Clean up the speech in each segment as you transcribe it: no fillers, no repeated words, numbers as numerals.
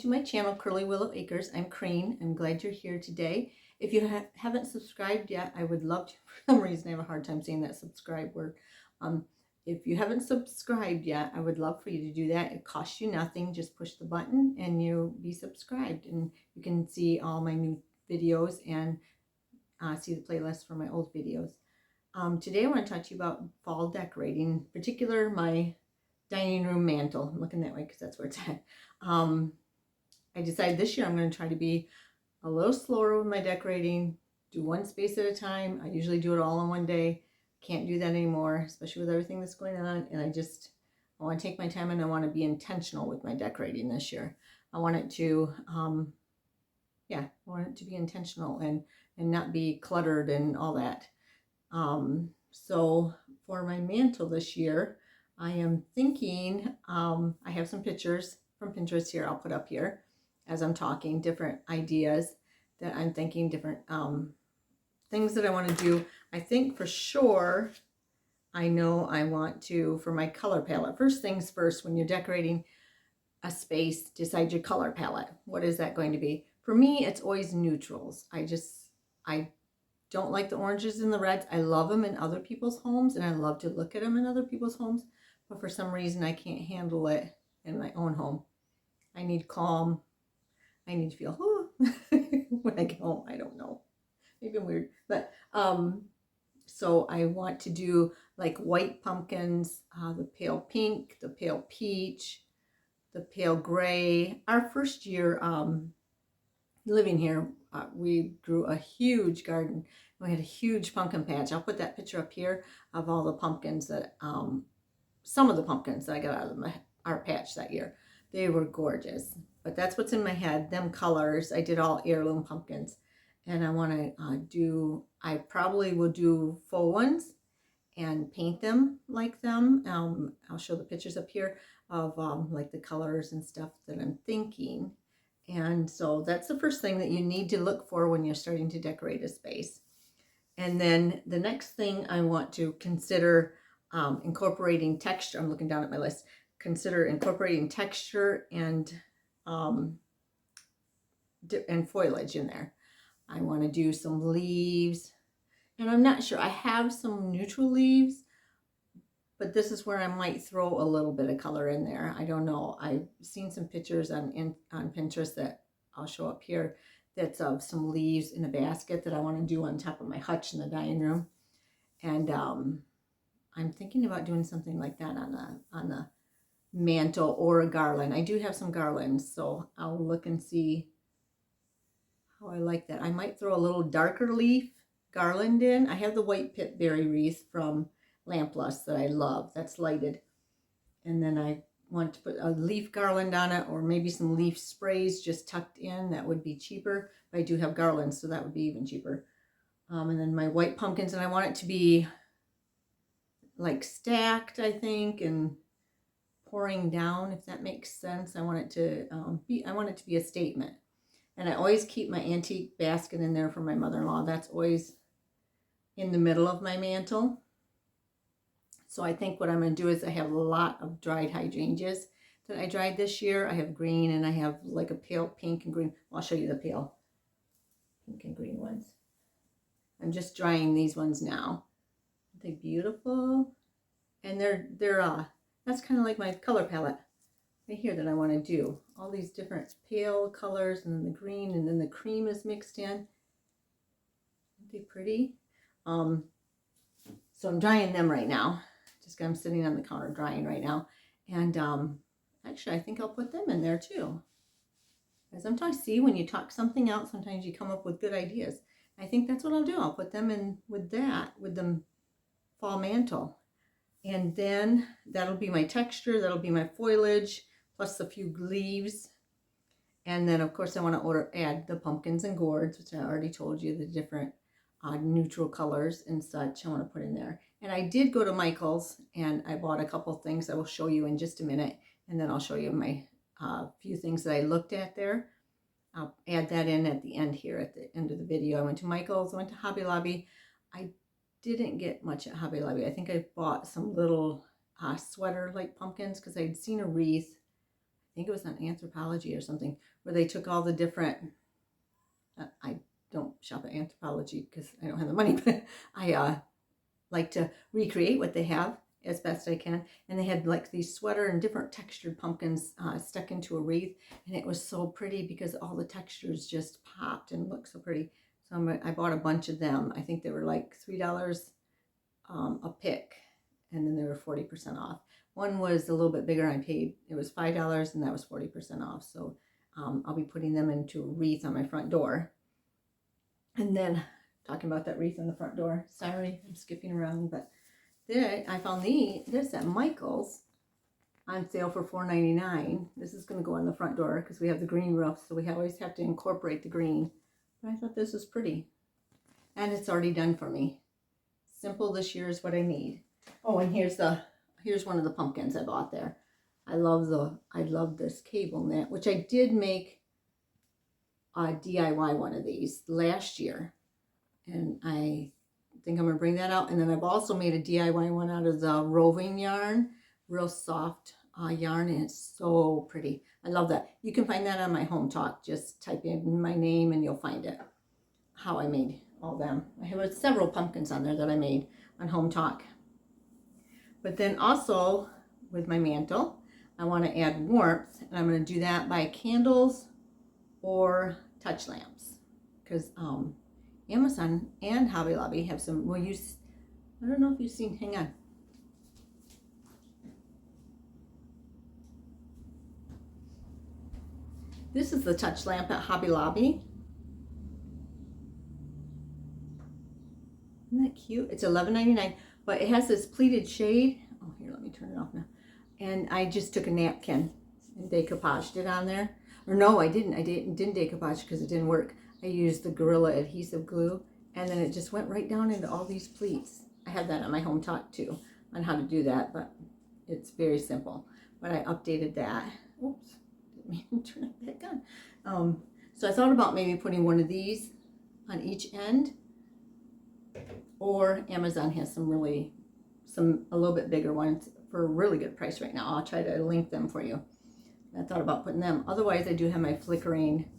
to my channel, Curly Willow Acres. I'm Crane. I'm glad you're here today. If you haven't subscribed yet, I would love to. For some reason, I have a hard time saying that subscribe word. If you haven't subscribed yet, I would love for you to do that. It costs you nothing. Just push the button and you'll be subscribed. And you can see all my new videos and see the playlist for my old videos. Today I want to talk to you about fall decorating, in particular my dining room mantle. I'm looking that way because that's where it's at. I decided this year I'm going to try to be a little slower with my decorating, do one space at a time. I usually do it all in one day. Can't do that anymore, especially with everything that's going on. And I want to take my time and I want to be intentional with my decorating this year. I want it to, I want it to be intentional and not be cluttered and all that. So for my mantle this year, I am thinking, I have some pictures from Pinterest here I'll put up here as I'm talking, different ideas that I'm thinking, different things that I want to do. I think for sure, I know I want to, for my color palette, first things first, when you're decorating a space, decide your color palette. What is that going to be? For me, it's always neutrals. I don't like the oranges and the reds. I love them in other people's homes and I love to look at them in other people's homes, but for some reason I can't handle it in my own home. I need calm. I need to feel when I get home. I don't know. Maybe I'm weird, but so I want to do like white pumpkins, the pale pink, the pale peach, the pale gray. Our first year living here, we grew a huge garden. We had a huge pumpkin patch. I'll put that picture up here of all the pumpkins that, some of the pumpkins that I got out of our patch that year. They were gorgeous, but that's what's in my head, them colors. I did all heirloom pumpkins, and I want to I probably will do faux ones and paint them like them. I'll show the pictures up here of like the colors and stuff that I'm thinking. And so that's the first thing that you need to look for when you're starting to decorate a space. And then the next thing I want to consider incorporating texture. I'm looking down at my list. Consider incorporating texture and foliage in there. I want to do some leaves, and I'm not sure. I have some neutral leaves, but this is where I might throw a little bit of color in there. I don't know. I've seen some pictures on Pinterest that I'll show up here that's of some leaves in a basket that I want to do on top of my hutch in the dining room. And I'm thinking about doing something like that on the mantle or a garland. I do have some garlands, so I'll look and see how I like that. I might throw a little darker leaf garland in. I have the white pitberry wreath from Lampless that I love. That's lighted. And then I want to put a leaf garland on it, or maybe some leaf sprays just tucked in. That would be cheaper. But I do have garlands, so that would be even cheaper. And then my white pumpkins, and I want it to be like stacked, I think, and pouring down, if that makes sense. I want it to be a statement. And I always keep my antique basket in there for my mother-in-law. That's always in the middle of my mantle. So I think what I'm going to do is I have a lot of dried hydrangeas that I dried this year. I have green and I have like a pale pink and green. Well, I'll show you the pale pink and green ones. I'm just drying these ones now. Aren't they beautiful? And that's kind of like my color palette right here that I want to do. All these different pale colors, and then the green, and then the cream is mixed in. Aren't they pretty? So I'm drying them right now. I'm sitting on the counter drying right now. And actually, I think I'll put them in there too. As I'm talking, see, when you talk something out, sometimes you come up with good ideas. I think that's what I'll do. I'll put them in with the fall mantle. And then that'll be my texture, that'll be my foliage, plus a few leaves. And then, of course, I want to add the pumpkins and gourds, which I already told you, the different neutral colors and such I want to put in there. And I did go to Michael's and I bought a couple things I will show you in just a minute. And then I'll show you my few things that I looked at there. I'll add that in at the end here, at the end of the video. I went to Michael's, I went to Hobby Lobby. I didn't get much at Hobby Lobby. I think I bought some little sweater like pumpkins because I'd seen a wreath. I think it was on Anthropology or something, where they took all the different, I don't shop at Anthropologie because I don't have the money, but I like to recreate what they have as best I can. And they had like these sweater and different textured pumpkins stuck into a wreath. And it was so pretty because all the textures just popped and looked so pretty. So I bought a bunch of them. I think they were like $3 a pick. And then they were 40% off. One was a little bit bigger. I paid, it was $5 and that was 40% off. So I'll be putting them into a wreath on my front door. And then talking about that wreath on the front door. Sorry, I'm skipping around, but then I found this at Michael's on sale for $4.99. This is going to go on the front door because we have the green roof, so we always have to incorporate the green. But I thought this was pretty. And it's already done for me. Simple this year is what I need. Oh, and here's one of the pumpkins I bought there. I love this cable net, which I did make a DIY one of these last year. And I think I'm going to bring that out. And then I've also made a DIY one out of the roving yarn, real soft yarn, and it's so pretty. I love that. You can find that on my home talk. Just type in my name and you'll find it, how I made all them. I have several pumpkins on there that I made on home talk. But then also with my mantle, I want to add warmth, and I'm going to do that by candles or touch lamps, because Amazon and Hobby Lobby have some, I don't know if you've seen, hang on. This is the touch lamp at Hobby Lobby. Isn't that cute? It's $11.99, but it has this pleated shade. Oh, here, let me turn it off now. And I just took a napkin and decoupaged it on there. Or no, I didn't. I didn't decoupage because it didn't work. I used the Gorilla adhesive glue, and then it just went right down into all these pleats. I have that on my home talk too, on how to do that, but it's very simple. But I updated that. Oops, didn't mean to turn it back on. So I thought about maybe putting one of these on each end, or Amazon has a little bit bigger ones for a really good price right now. I'll try to link them for you. I thought about putting them. Otherwise, I do have my flickering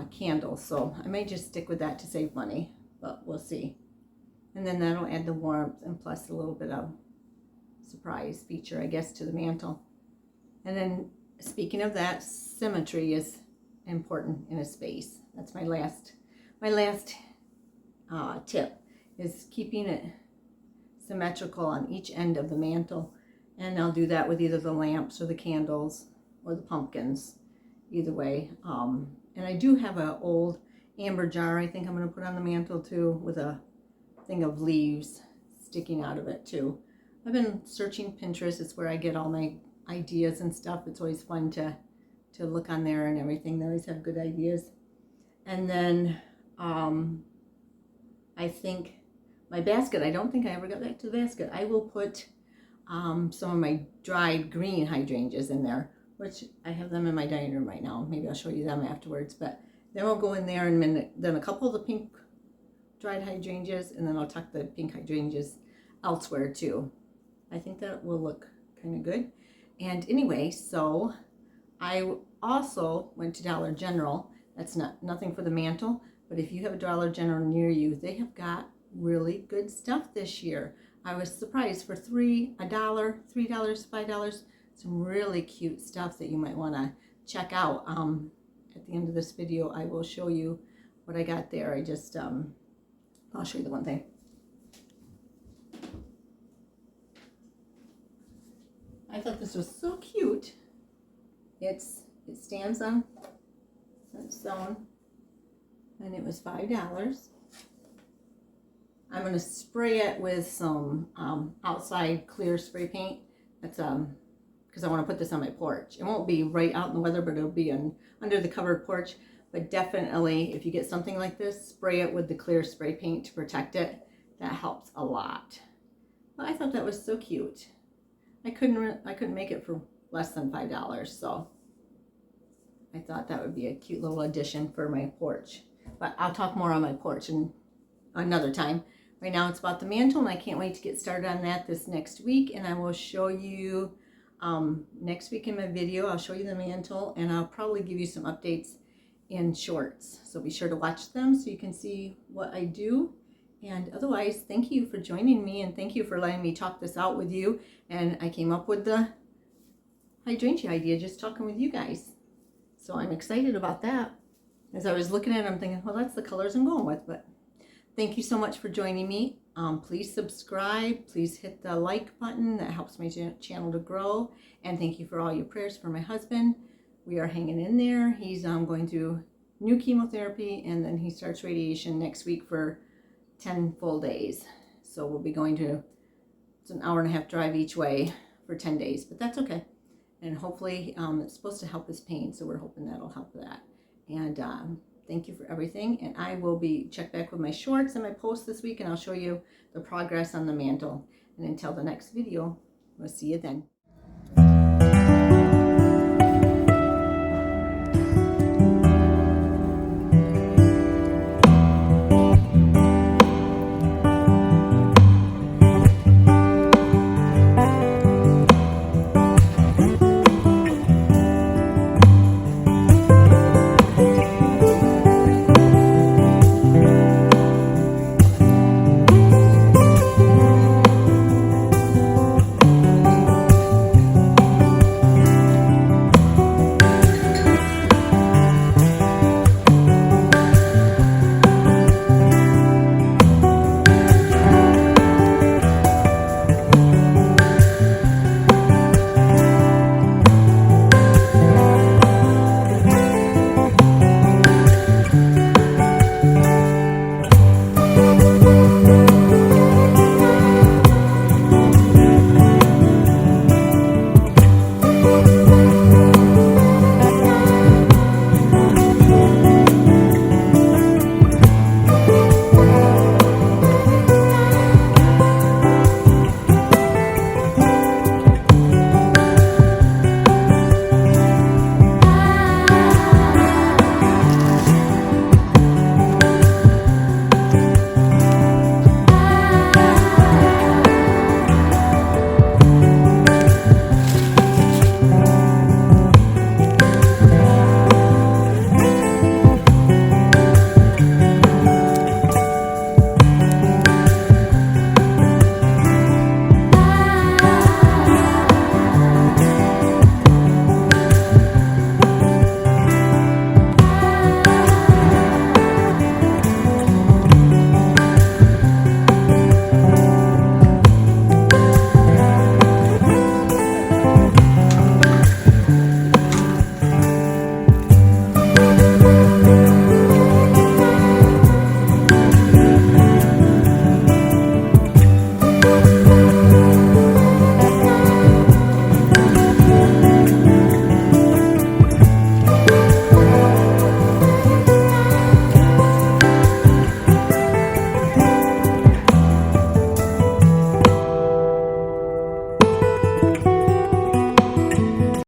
candles, so I may just stick with that to save money, but we'll see. And then that'll add the warmth and plus a little bit of surprise feature, I guess, to the mantle. And then speaking of that, symmetry is important in a space. That's my last tip, is keeping it symmetrical on each end of the mantle. And I'll do that with either the lamps or the candles or the pumpkins, either way. And I do have an old amber jar I think I'm going to put on the mantle too, with a thing of leaves sticking out of it too. I've been searching Pinterest. It's where I get all my ideas and stuff. It's always fun to look on there and everything. They always have good ideas. And then I think my basket, I don't think I ever got back to the basket. I will put some of my dried green hydrangeas in there, which I have them in my dining room right now. Maybe I'll show you them afterwards, but then I'll go in there and then a couple of the pink dried hydrangeas, and then I'll tuck the pink hydrangeas elsewhere too. I think that will look kind of good. And anyway, so I also went to Dollar General. That's nothing for the mantle, but if you have a Dollar General near you, they have got really good stuff this year. I was surprised for $3, $5, some really cute stuff that you might want to check out. At the end of this video, I will show you what I got there. I'll show you the one thing. I thought this was so cute. It stands on, it's sewn, and it was $5. I'm going to spray it with some outside clear spray paint. That's because I want to put this on my porch. It won't be right out in the weather, but it'll be under the covered porch. But definitely, if you get something like this, spray it with the clear spray paint to protect it. That helps a lot. But I thought that was so cute. I couldn't make it for less than $5, so I thought that would be a cute little addition for my porch. But I'll talk more on my porch another time. Right now it's about the mantle, and I can't wait to get started on that this next week, and I will show you Next week in my video, I'll show you the mantle, and I'll probably give you some updates in shorts. So be sure to watch them so you can see what I do. And otherwise, thank you for joining me, and thank you for letting me talk this out with you. And I came up with the hydrangea idea just talking with you guys. So I'm excited about that. As I was looking at it, I'm thinking, well, that's the colors I'm going with. But thank you so much for joining me. Please subscribe. Please hit the like button. That helps my channel to grow. And thank you for all your prayers for my husband. We are hanging in there. He's going through new chemotherapy, and then he starts radiation next week for 10 full days. So we'll be going to, it's an hour and a half drive each way for 10 days, but that's okay. And hopefully it's supposed to help his pain, so we're hoping that'll help that. And thank you for everything. And I will be check back with my shorts and my posts this week, and I'll show you the progress on the mantle. And until the next video, we'll see you then.